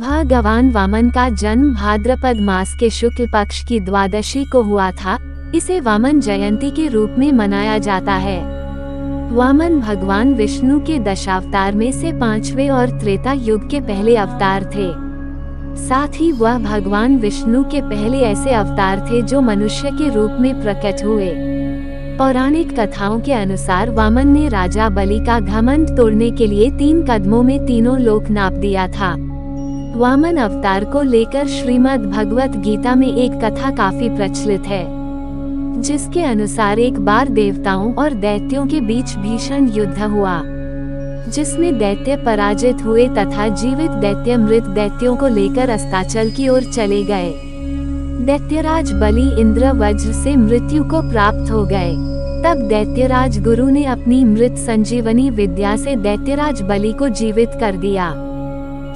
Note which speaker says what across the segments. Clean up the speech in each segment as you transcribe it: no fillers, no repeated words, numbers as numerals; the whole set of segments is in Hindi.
Speaker 1: भगवान वामन का जन्म भाद्रपद मास के शुक्ल पक्ष की द्वादशी को हुआ था। इसे वामन जयंती के रूप में मनाया जाता है। वामन भगवान विष्णु के दशावतार में से 5वें और त्रेता युग के पहले अवतार थे। साथ ही वह भगवान विष्णु के पहले ऐसे अवतार थे जो मनुष्य के रूप में प्रकट हुए। पौराणिक कथाओं के अनुसार वामन ने राजा बलि का घमंड तोड़ने के लिए 3 कदमों में तीनों लोक नाप दिया था। वामन अवतार को लेकर श्रीमद् भगवत गीता में एक कथा काफी प्रचलित है, जिसके अनुसार एक बार देवताओं और दैत्यों के बीच भीषण युद्ध हुआ, जिसमें दैत्य पराजित हुए तथा जीवित दैत्य मृत दैत्यों को लेकर अस्ताचल की ओर चले गए। दैत्यराज बलि इंद्र वज्र से मृत्यु को प्राप्त हो गए। तब दैत्यराज गुरु ने अपनी मृत संजीवनी विद्या से दैत्यराज बलि को जीवित कर दिया,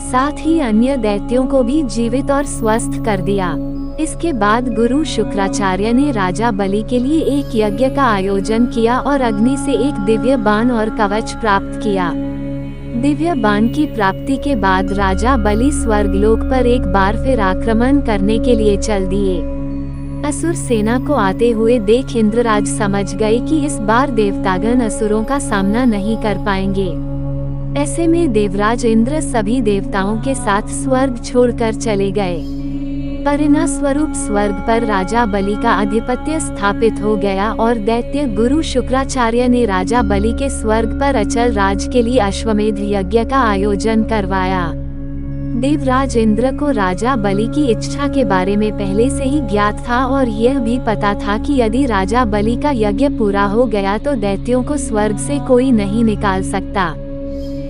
Speaker 1: साथ ही अन्य दैत्यों को भी जीवित और स्वस्थ कर दिया। इसके बाद गुरु शुक्राचार्य ने राजा बलि के लिए एक यज्ञ का आयोजन किया और अग्नि से एक दिव्य बाण और कवच प्राप्त किया। दिव्य बाण की प्राप्ति के बाद राजा बलि स्वर्गलोक पर एक बार फिर आक्रमण करने के लिए चल दिए। असुर सेना को आते हुए देख इंद्रराज समझ गए कि इस बार देवतागण असुरों का सामना नहीं कर पाएंगे। ऐसे में देवराज इंद्र सभी देवताओं के साथ स्वर्ग छोड़कर चले गए। परिणामस्वरूप स्वर्ग पर राजा बलि का आधिपत्य स्थापित हो गया और दैत्य गुरु शुक्राचार्य ने राजा बलि के स्वर्ग पर अचल राज के लिए अश्वमेध यज्ञ का आयोजन करवाया। देवराज इंद्र को राजा बलि की इच्छा के बारे में पहले से ही ज्ञात था और यह भी पता था कि यदि राजा बलि का यज्ञ पूरा हो गया तो दैत्यों को स्वर्ग से कोई नहीं निकाल सकता।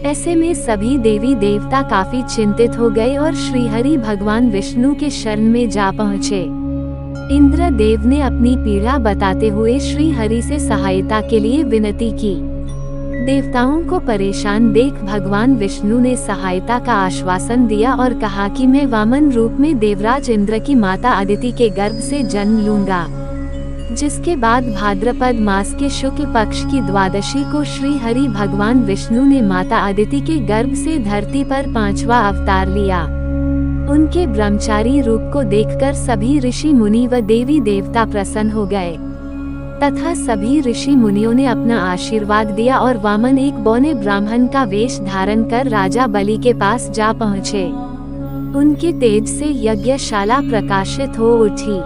Speaker 1: ऐसे में सभी देवी देवता काफी चिंतित हो गए और श्रीहरि भगवान विष्णु के शरण में जा पहुँचे। इंद्र देव ने अपनी पीड़ा बताते हुए श्रीहरि से सहायता के लिए विनती की। देवताओं को परेशान देख भगवान विष्णु ने सहायता का आश्वासन दिया और कहा कि मैं वामन रूप में देवराज इंद्र की माता अदिति के गर्भ से जन्म लूंगा। जिसके बाद भाद्रपद मास के शुक्ल पक्ष की द्वादशी को श्री हरि भगवान विष्णु ने माता अदिति के गर्भ से धरती पर 5वां अवतार लिया। उनके ब्रह्मचारी रूप को देखकर सभी ऋषि मुनि व देवी देवता प्रसन्न हो गए तथा सभी ऋषि मुनियों ने अपना आशीर्वाद दिया और वामन एक बौने ब्राह्मण का वेश धारण कर राजा बलि के पास जा पहुँचे। उनके तेज से यज्ञशाला प्रकाशित हो उठी।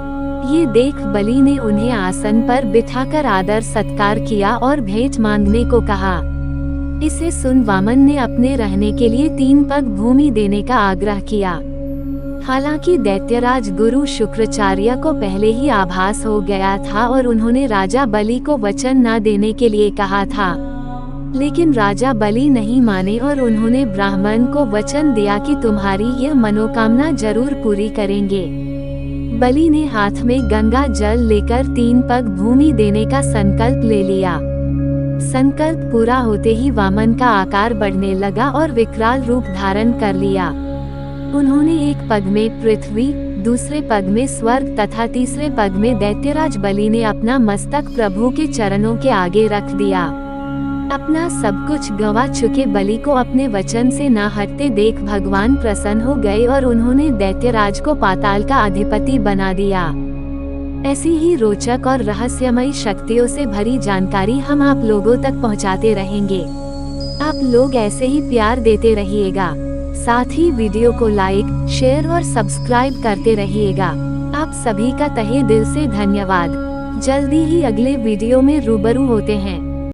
Speaker 1: ये देख बलि ने उन्हें आसन पर बिठाकर आदर सत्कार किया और भेंट मांगने को कहा। इसे सुन वामन ने अपने रहने के लिए 3 पग भूमि देने का आग्रह किया। हालांकि दैत्यराज गुरु शुक्राचार्य को पहले ही आभास हो गया था और उन्होंने राजा बलि को वचन न देने के लिए कहा था, लेकिन राजा बलि नहीं माने और उन्होंने ब्राह्मण को वचन दिया कि तुम्हारी यह मनोकामना जरूर पूरी करेंगे। बलि ने हाथ में गंगा जल लेकर 3 पग भूमि देने का संकल्प ले लिया। संकल्प पूरा होते ही वामन का आकार बढ़ने लगा और विकराल रूप धारण कर लिया। उन्होंने एक पग में पृथ्वी, दूसरे पग में स्वर्ग तथा तीसरे पग में दैत्यराज बलि ने अपना मस्तक प्रभु के चरणों के आगे रख दिया। अपना सब कुछ गंवा चुके बलि को अपने वचन से न हटते देख भगवान प्रसन्न हो गए और उन्होंने दैत्यराज को पाताल का अधिपति बना दिया। ऐसी ही रोचक और रहस्यमयी शक्तियों से भरी जानकारी हम आप लोगों तक पहुंचाते रहेंगे। आप लोग ऐसे ही प्यार देते रहिएगा। साथ ही वीडियो को लाइक, शेयर और सब्सक्राइब करते रहिएगा। आप सभी का तहे दिल से धन्यवाद। जल्दी ही अगले वीडियो में रूबरू होते हैं।